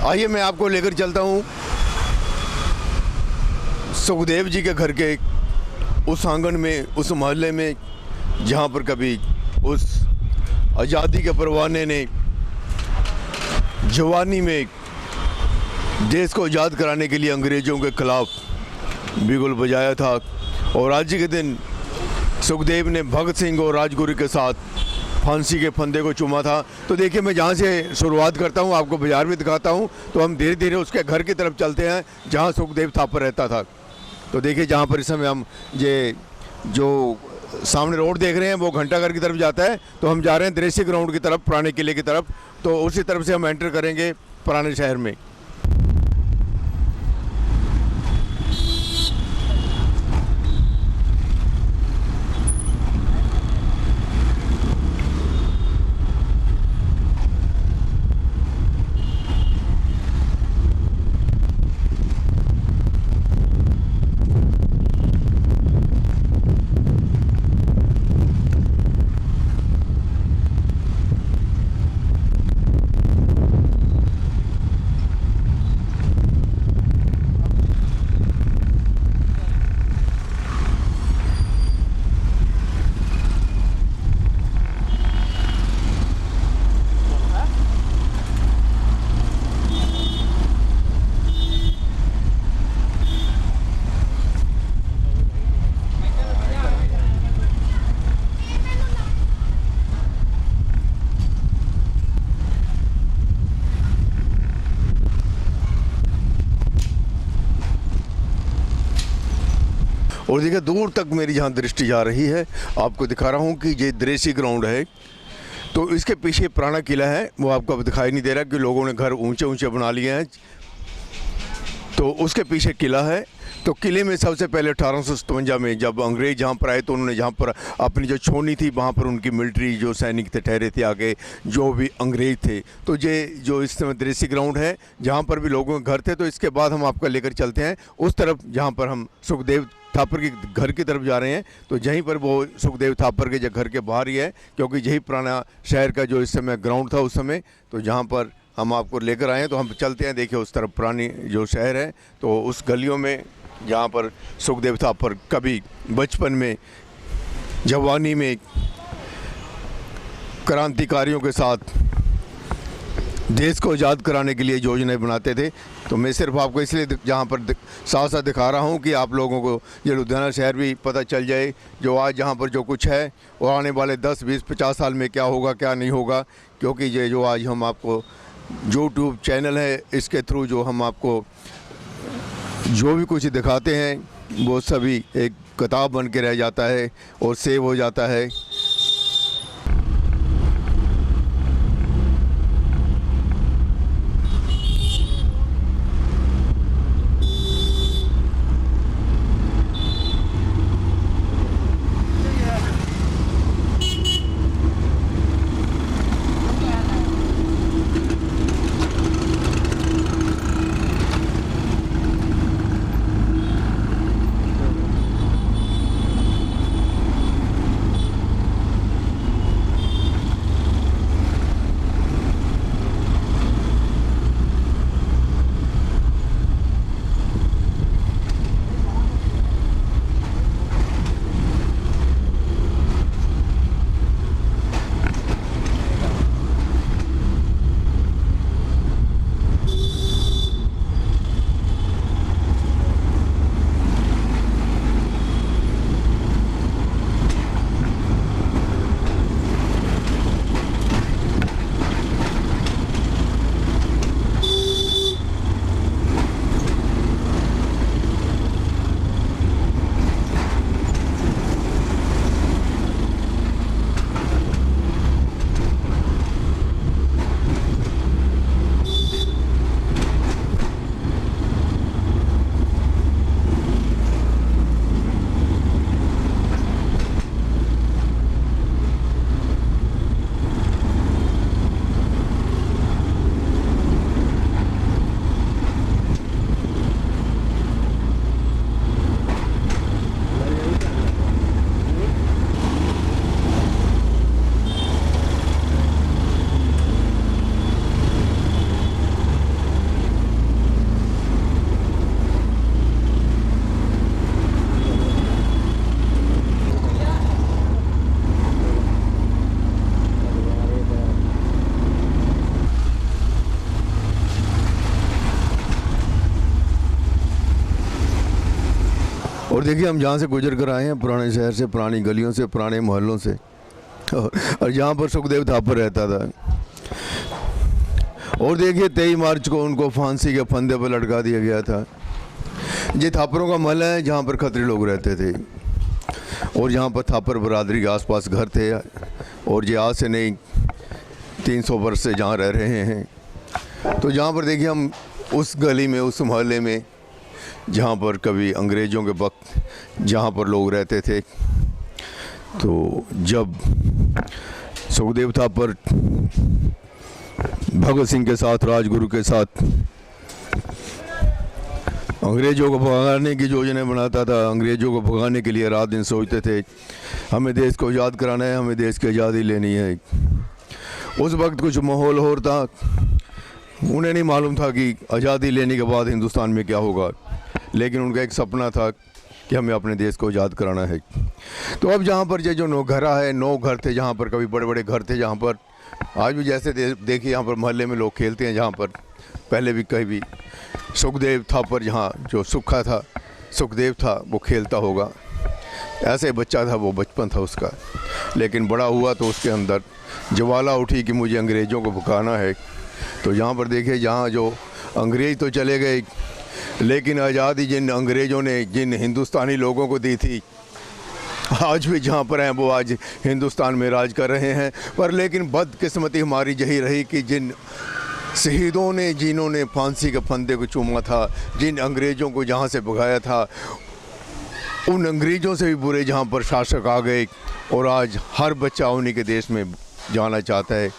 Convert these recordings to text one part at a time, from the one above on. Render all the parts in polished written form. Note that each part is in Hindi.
आइए मैं आपको लेकर चलता हूँ सुखदेव जी के घर के उस आंगन में, उस मोहल्ले में जहाँ पर कभी उस आज़ादी के परवाने ने जवानी में देश को आज़ाद कराने के लिए अंग्रेज़ों के ख़िलाफ़ बिगुल बजाया था। और आज के दिन सुखदेव ने भगत सिंह और राजगुरु के साथ फांसी के फंदे को चूमा था। तो देखिए मैं जहाँ से शुरुआत करता हूँ, आपको बाज़ार भी दिखाता हूँ। तो हम धीरे धीरे उसके घर की तरफ चलते हैं जहाँ सुखदेव थापर रहता था। तो देखिए जहाँ पर इस समय हम ये जो सामने रोड देख रहे हैं वो घंटाघर की तरफ जाता है। तो हम जा रहे हैं दृश्य ग्राउंड की तरफ, पुराने किले की तरफ। तो उसी तरफ से हम एंटर करेंगे पुराने शहर में। और देखिए दूर तक मेरी जहाँ दृष्टि जा रही है, आपको दिखा रहा हूँ कि ये दृश्य ग्राउंड है। तो इसके पीछे पुराना किला है, वो आपको अब दिखाई नहीं दे रहा कि लोगों ने घर ऊंचे ऊंचे बना लिए हैं। तो उसके पीछे किला है। तो किले में सबसे पहले 1857 में जब अंग्रेज़ जहाँ पर आए तो उन्होंने जहाँ पर अपनी जो छोनी थी वहाँ पर उनकी मिलिट्री जो सैनिक थे ठहरे थे आगे, जो भी अंग्रेज़ थे। तो ये जो इस समय दृश्य ग्राउंड है जहाँ पर भी लोगों के घर थे। तो इसके बाद हम आपका लेकर चलते हैं उस तरफ जहाँ पर हम सुखदेव थापर के घर की तरफ जा रहे हैं। तो यहीं पर वो सुखदेव थापर के घर के बाहर ही है, क्योंकि यही पुराना शहर का जो इस समय ग्राउंड था उस समय। तो जहाँ पर हम आपको लेकर आए हैं तो हम चलते हैं। देखिए उस तरफ पुरानी जो शहर है, तो उस गलियों में जहाँ पर सुखदेव थापर कभी बचपन में जवानी में क्रांतिकारियों के साथ देश को आज़ाद कराने के लिए योजनाएं बनाते थे। तो मैं सिर्फ आपको इसलिए जहाँ पर साथ साथ दिखा रहा हूँ कि आप लोगों को ये लुधियाना शहर भी पता चल जाए, जो आज जहाँ पर जो कुछ है वो आने वाले 10, 20, 50 साल में क्या होगा क्या नहीं होगा। क्योंकि ये जो आज हम आपको यूट्यूब चैनल है इसके थ्रू जो हम आपको जो भी कुछ दिखाते हैं वो सभी एक किताब बन के रह जाता है और सेव हो जाता है। और देखिए हम जहाँ से गुजर कर आए हैं, पुराने शहर से, पुरानी गलियों से, पुराने मोहल्लों से, और जहाँ पर सुखदेव थापर रहता था। और देखिए 23 मार्च को उनको फांसी के फंदे पर लटका दिया गया था। ये थापरों का महल है जहाँ पर खत्री लोग रहते थे, और यहाँ पर थापर बरादरी के आसपास घर थे, और ये आज से नहीं 300 वर्ष से जहाँ रह रहे हैं। तो जहाँ पर देखिए हम उस गली में, उस मोहल्ले में जहाँ पर कभी अंग्रेज़ों के वक्त जहाँ पर लोग रहते थे, तो जब सुखदेव थापर भगत सिंह के साथ, राजगुरु के साथ अंग्रेज़ों को भगाने की योजना बनाता था, अंग्रेज़ों को भगाने के लिए रात दिन सोचते थे हमें देश को आज़ाद कराना है, हमें देश की आज़ादी लेनी है। उस वक्त कुछ माहौल और था, उन्हें नहीं मालूम था कि आज़ादी लेने के बाद हिंदुस्तान में क्या होगा, लेकिन उनका एक सपना था कि हमें अपने देश को आज़ाद कराना है। तो अब जहाँ पर ये जो 9 घरा है, 9 घर थे जहाँ पर, कभी बड़े बड़े घर थे जहाँ पर आज भी जैसे देखिए यहाँ पर मोहल्ले में लोग खेलते हैं, जहाँ पर पहले भी कहीं भी सुखदेव थापर, जहाँ जो सुखा था, सुखदेव था, वो खेलता होगा, ऐसे बच्चा था, वो बचपन था उसका। लेकिन बड़ा हुआ तो उसके अंदर ज्वाला उठी कि मुझे अंग्रेज़ों को भगाना है। तो यहाँ पर देखिए, जहाँ जो अंग्रेज़ तो चले गए, लेकिन आज़ादी जिन अंग्रेज़ों ने जिन हिंदुस्तानी लोगों को दी थी, आज भी जहाँ पर हैं वो आज हिंदुस्तान में राज कर रहे हैं। पर लेकिन बदकिस्मती हमारी यही रही कि जिन शहीदों ने, जिन्होंने फांसी के फंदे को चूमा था, जिन अंग्रेज़ों को जहाँ से भगाया था, उन अंग्रेज़ों से भी बुरे जहाँ पर शासक आ गए, और आज हर बच्चा उन्हीं के देश में जाना चाहता है,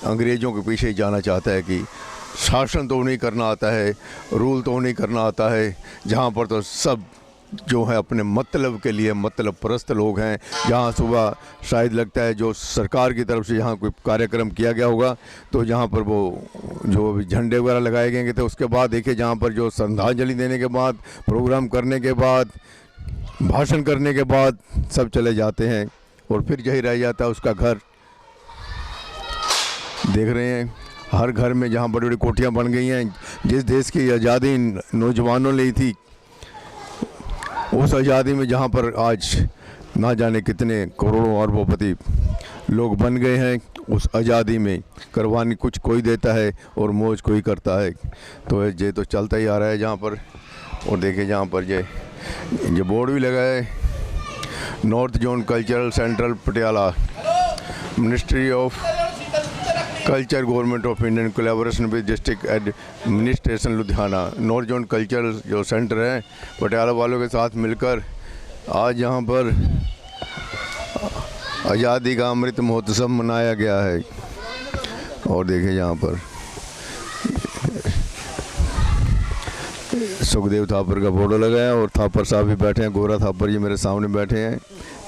अंग्रेज़ों के पीछे जाना चाहता है कि शासन तो उन्हें करना आता है, रूल तो उन्हें करना आता है, जहाँ पर तो सब जो है अपने मतलब के लिए मतलब परस्त लोग हैं। जहाँ सुबह शायद लगता है जो सरकार की तरफ से यहाँ कोई कार्यक्रम किया गया होगा, तो जहाँ पर वो जो झंडे वगैरह लगाए गए थे, उसके बाद देखिए जहाँ पर जो श्रद्धांजलि देने के बाद, प्रोग्राम करने के बाद, भाषण करने के बाद सब चले जाते हैं, और फिर यही रह जाता है उसका घर। देख रहे हैं हर घर में जहाँ बड़ी बड़ी कोठियाँ बन गई हैं। जिस देश की आज़ादी नौजवानों ने ली थी, उस आज़ादी में जहाँ पर आज ना जाने कितने करोड़ों अरबोपति लोग बन गए हैं, उस आज़ादी में कुर्बानी कुछ कोई देता है और मौज कोई करता है। तो ये तो चलता ही आ रहा है जहाँ पर। और देखिए जहाँ पर ये बोर्ड भी लगा है, north zone cultural central Patiala, ministry of culture, government of Indian, collaboration with district administration Ludhiana. North zone cultural जो सेंटर है पटियाला वालों के साथ मिलकर आज यहाँ पर आज़ादी का अमृत महोत्सव मनाया गया है। और देखिए यहाँ पर सुखदेव थापर का फोटो लगा है, और थापर साहब भी बैठे हैं, गोरा थापर जी मेरे सामने बैठे हैं,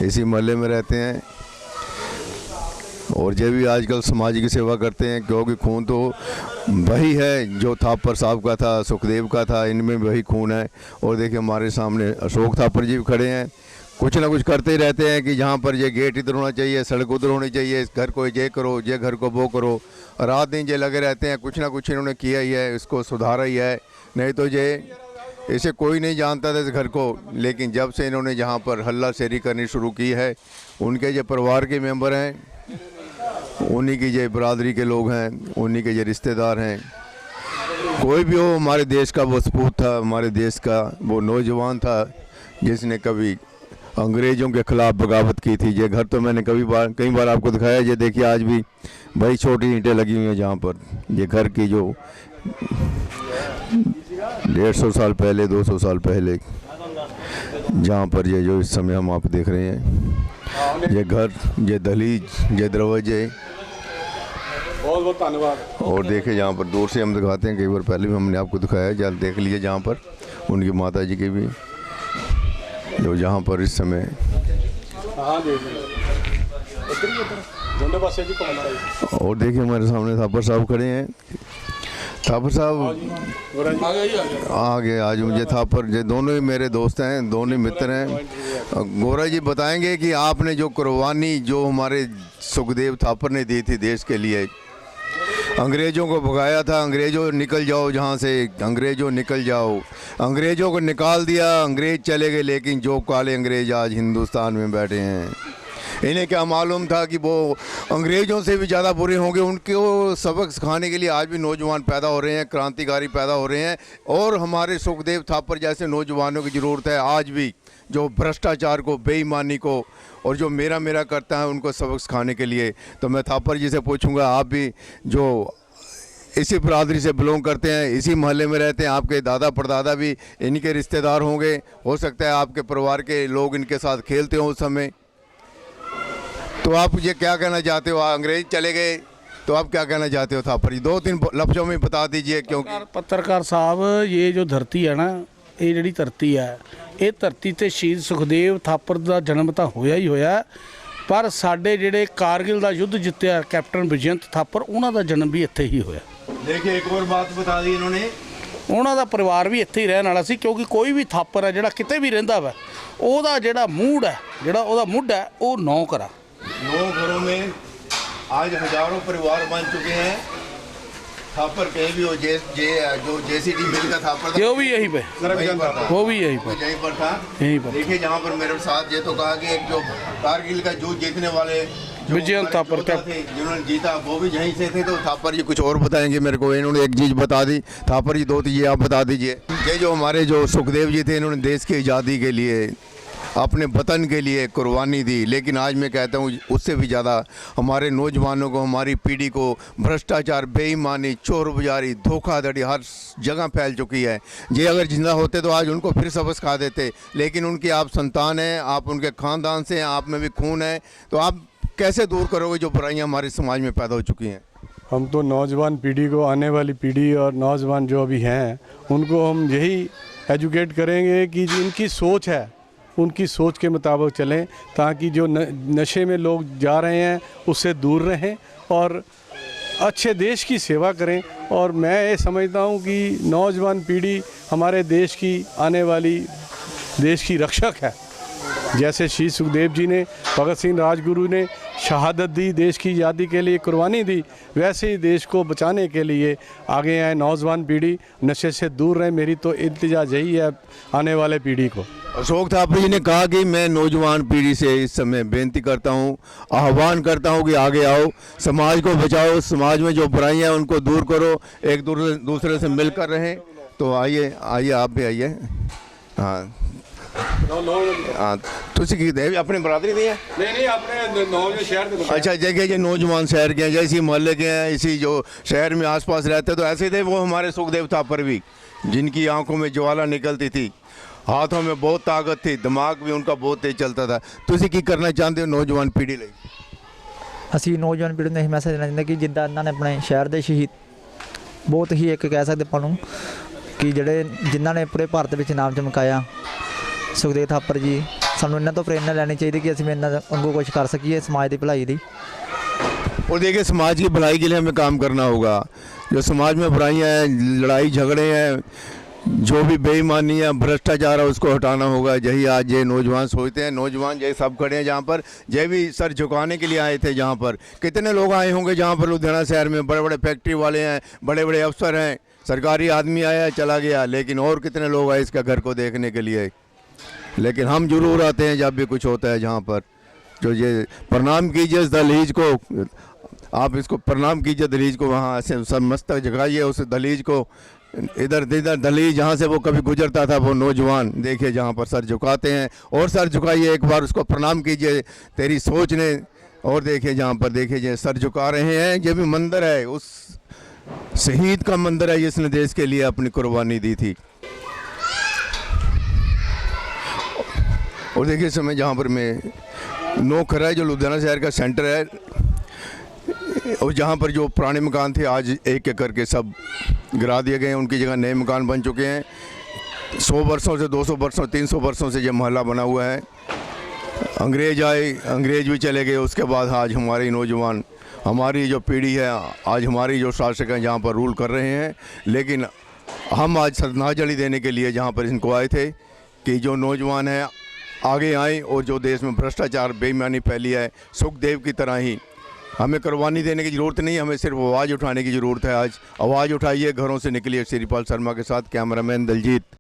इसी मोहल्ले में रहते हैं, और ये भी आजकल समाज की सेवा करते हैं, क्योंकि खून तो वही है जो थापर साहब का था, सुखदेव का था, इनमें वही खून है। और देखिए हमारे सामने अशोक थापर जी भी खड़े हैं, कुछ ना कुछ करते ही रहते हैं कि जहाँ पर ये गेट इधर होना चाहिए, सड़क उधर होनी चाहिए, इस घर को ये करो, ये घर को वो करो, रात दिन ये लगे रहते हैं, कुछ ना कुछ इन्होंने किया ही है, इसको सुधारा ही है। नहीं तो ये इसे कोई नहीं जानता था इस घर को, लेकिन जब से इन्होंने जहाँ पर हल्ला शेरी करनी शुरू की है, उनके जो परिवार के मेंबर हैं, उन्हीं की जो बरादरी के लोग हैं, उन्हीं के जो रिश्तेदार हैं, कोई भी हो हमारे देश का वो सपूत था, हमारे देश का वो नौजवान था जिसने कभी अंग्रेज़ों के ख़िलाफ़ बगावत की थी। ये घर तो मैंने कई बार आपको दिखाया। ये देखिए आज भी वही छोटी ईंटें लगी हुई हैं जहाँ पर ये घर की जो 150 साल पहले, 200 साल पहले, जहाँ पर ये जो इस समय हम आप देख रहे हैं, ये घर, ये दहलीज, ये दरवाजे। बहुत बहुत धन्यवाद। और देखिए यहाँ पर दूर से हम दिखाते हैं, कई बार पहले भी हमने आपको दिखाया, जब देख लीजिए जहाँ पर उनकी माता जी की भी, जो जहाँ पर इस समय और देखिए हमारे सामने थापर साहब खड़े हैं। थापर साहब आगे आज मुझे थापर, ये दोनों ही मेरे दोस्त हैं, दोनों ही मित्र हैं। गोरा जी बताएंगे कि आपने जो कुर्बानी जो हमारे सुखदेव थापर ने दी थी देश के लिए, अंग्रेज़ों को भगाया था, अंग्रेज़ों निकल जाओ जहाँ से, अंग्रेज़ों निकल जाओ। अंग्रेज़ों को निकाल दिया, अंग्रेज़ चले गए, लेकिन जो काले अंग्रेज़ आज हिंदुस्तान में बैठे हैं, इन्हें क्या मालूम था कि वो अंग्रेज़ों से भी ज़्यादा बुरे होंगे। उनको सबक सिखाने के लिए आज भी नौजवान पैदा हो रहे हैं, क्रांतिकारी पैदा हो रहे हैं, और हमारे सुखदेव थापर जैसे नौजवानों की ज़रूरत है आज भी, जो भ्रष्टाचार को, बेईमानी को, और जो मेरा मेरा करता है, उनको सबक सिखाने के लिए। तो मैं थापर जी से पूछूंगा, आप भी जो इसी बरादरी से बिलोंग करते हैं, इसी मोहल्ले में रहते हैं, आपके दादा परदादा भी इन्हीं के रिश्तेदार होंगे, हो सकता है आपके परिवार के लोग इनके साथ खेलते हों उस समय, तो आप मुझे क्या कहना चाहते हो? अंग्रेज चले गए तो आप क्या कहना चाहते हो थापर जी? 2-3 लफ्ज़ों में बता दीजिए। क्योंकि पत्रकार साहब, ये जो धरती है ना, ये ਜਿਹੜੀ ਧਰਤੀ ਹੈ, ਇਹ ਧਰਤੀ ਤੇ ਸ਼ਹੀਦ ਸੁਖਦੇਵ ਥਾਪਰ ਦਾ ਜਨਮ ਤਾਂ ਹੋਇਆ ਹੀ ਹੋਇਆ, ਪਰ ਸਾਡੇ ਜਿਹੜੇ ਕਾਰਗਿਲ ਦਾ ਯੁੱਧ ਜਿੱਤਿਆ ਕੈਪਟਨ ਵਿਜੇਂਦਰ ਥਾਪਰ, ਉਹਨਾਂ ਦਾ ਜਨਮ ਵੀ ਇੱਥੇ ਹੀ ਹੋਇਆ। देखिए एक और बात बता दी इन्होंने, ਉਹਨਾਂ ਦਾ ਪਰਿਵਾਰ ਵੀ ਇੱਥੇ ਹੀ ਰਹਿਣ ਵਾਲਾ ਸੀ, ਕਿਉਂਕਿ ਕੋਈ ਵੀ ਥਾਪਰ ਹੈ ਜਿਹੜਾ ਕਿਤੇ ਵੀ ਰਹਿੰਦਾ ਵਾ, ਉਹਦਾ ਜਿਹੜਾ ਮੂਡ ਹੈ, ਜਿਹੜਾ ਉਹਦਾ ਮੁੱਢ ਹੈ, ਉਹ ਨੌਕਰ ਆ। 9 घरों में आज हजारों परिवार बन चुके हैं। थापर कहीं भी हो, जो जेसीडी मिल का थापर था, वो भी यहीं पे, वहीं पर था। वो भी यहीं वो पर, यहीं पर था। यहीं पर। देखिए जहाँ पर मेरे साथ ये तो कहा कि एक जो कारगिल का जूझ जीतने वाले विजयंत थापर थे, जिन्होंने जीता, वो भी यहीं से थे। तो थापर जी कुछ और बताएंगे मेरे को। इन्होंने एक चीज़ बता दी, थापर जी 2 चीज़ें आप बता दीजिए। ये जो हमारे जो सुखदेव जी थे, इन्होंने देश की आज़ादी के लिए, अपने वतन के लिए कुर्बानी दी, लेकिन आज मैं कहता हूँ उससे भी ज़्यादा हमारे नौजवानों को, हमारी पीढ़ी को भ्रष्टाचार, बेईमानी, चोर बाजारी, धोखाधड़ी हर जगह फैल चुकी है। ये अगर जिंदा होते तो आज उनको फिर सबक सिखा देते, लेकिन उनकी आप संतान हैं, आप उनके ख़ानदान से हैं, आप में भी खून है, तो आप कैसे दूर करोगे जो बुराइयाँ हमारे समाज में पैदा हो चुकी हैं? हम तो नौजवान पीढ़ी को, आने वाली पीढ़ी और नौजवान जो अभी हैं, उनको हम यही एजुकेट करेंगे कि जो इनकी सोच है, उनकी सोच के मुताबिक चलें, ताकि जो नशे में लोग जा रहे हैं उससे दूर रहें और अच्छे देश की सेवा करें। और मैं ये समझता हूँ कि नौजवान पीढ़ी हमारे देश की आने वाली देश की रक्षक है। जैसे शहीद सुखदेव जी ने, भगत सिंह राजगुरु ने शहादत दी, देश की आज़ादी के लिए कुर्बानी दी, वैसे ही देश को बचाने के लिए आगे आए नौजवान पीढ़ी, नशे से दूर रहे। मेरी तो इल्तिजा यही है आने वाले पीढ़ी को। अशोक थापर जी ने कहा कि मैं नौजवान पीढ़ी से इस समय बेनती करता हूँ, आह्वान करता हूँ कि आगे आओ, समाज को बचाओ, समाज में जो बुराइयाँ हैं उनको दूर करो, एक दूसरे से मिलकर रहें। तो आइए आइए, आप भी आइए। हाँ हाँ, ਤੁਸੀਂ ਕੀ ਦੇ अपनी बरादरी दी है? नहीं अपने नौजवान शहर के। अच्छा, जगह ये नौजवान शहर के हैं, जैसे मोहल्ले के हैं, इसी जो शहर में आसपास रहते, तो ऐसे थे वो हमारे सुखदेव थापर भी, जिनकी आंखों में ज्वाला निकलती थी, हाथों में बहुत ताकत थी, दिमाग भी उनका बहुत तेज चलता था। ਤੁਸੀਂ ਕੀ ਕਰਨਾ ਚਾਹੁੰਦੇ ਹੋ ਨੌਜਵਾਨ ਪੀੜ੍ਹੀ ਲਈ? ਅਸੀਂ ਨੌਜਵਾਨ ਪੀੜ੍ਹੀ ਨੂੰ ਇਹ ਮੈਸੇਜ ਦੇਣਾ ਚਾਹੁੰਦੇ ਕਿ ਜਿੱਦਾਂ ਇਹਨਾਂ ਨੇ ਆਪਣੇ ਸ਼ਹਿਰ ਦੇ ਸ਼ਹੀਦ, ਬਹੁਤ ਹੀ ਇੱਕ ਕਹਿ ਸਕਦੇ ਆਪਾਂ ਨੂੰ ਕਿ ਜਿਹੜੇ ਜਿਨ੍ਹਾਂ ਨੇ ਪੂਰੇ ਭਾਰਤ ਵਿੱਚ ਨਾਮ ਚਮਕਾਇਆ, ਸੁਖਦੇਵ ਥਾਪਰ ਜੀ, ਸਾਨੂੰ ਇਹਨਾਂ ਤੋਂ ਪ੍ਰੇਰਨਾ ਲੈਣੀ ਚਾਹੀਦੀ ਕਿ ਅਸੀਂ ਵੀ ਇਹਨਾਂ ਵਾਂਗੂ ਕੁਛ ਕਰ ਸਕੀਏ समाज की भलाई दी। और देखिए समाज की भलाई के लिए हमें काम करना होगा। जो समाज में बुराइयां हैं, लड़ाई झगड़े हैं, जो भी बेईमानी है, भ्रष्टाचार है, उसको हटाना होगा। यही आज ये नौजवान सोचते हैं। नौजवान ये सब खड़े हैं जहाँ पर, ये भी सर झुकाने के लिए आए थे। जहाँ पर कितने लोग आए होंगे, जहाँ पर लुधियाना शहर में बड़े बड़े फैक्ट्री वाले हैं, बड़े बड़े अफसर हैं, सरकारी आदमी आया चला गया, लेकिन और कितने लोग आए इसका घर को देखने के लिए। लेकिन हम जरूर आते हैं जब भी कुछ होता है। जहाँ पर जो ये प्रणाम कीजिए इस दहलीज को, आप इसको प्रणाम कीजिए दहलीज को, वहाँ ऐसे सब मस्तक जगाइए उस दहलीज को। इधर दहलीज जहाँ से वो कभी गुजरता था, वो नौजवान देखिए जहाँ पर सर झुकाते हैं, और सर झुकाइए एक बार, उसको प्रणाम कीजिए तेरी सोच ने। और देखिए जहाँ पर देखिए जो सर झुका रहे हैं, ये भी मंदिर है, उस शहीद का मंदिर है जिसने देश के लिए अपनी कुर्बानी दी थी। और देखिए समय जहाँ पर मैं नौखरा है, जो लुधियाना शहर का सेंटर है, और जहाँ पर जो पुराने मकान थे आज एक एक करके सब गिरा दिए गए हैं, उनकी जगह नए मकान बन चुके हैं। 100 वर्षों से, 200 वर्षों, 300 वर्षों से ये मोहल्ला बना हुआ है। अंग्रेज आए, अंग्रेज भी चले गए, उसके बाद आज हमारे नौजवान, हमारी जो पीढ़ी है, आज हमारी जो शासक हैं जहाँ पर रूल कर रहे हैं। लेकिन हम आज श्रद्धांजलि देने के लिए जहाँ पर इनको आए थे कि जो नौजवान हैं आगे आएँ, और जो देश में भ्रष्टाचार, बेईमानी फैली है, सुखदेव की तरह ही हमें कुर्बानी देने की ज़रूरत नहीं, हमें सिर्फ आवाज़ उठाने की ज़रूरत है। आज आवाज़ उठाइए, घरों से निकलिए। श्रीपाल शर्मा के साथ कैमरामैन दलजीत।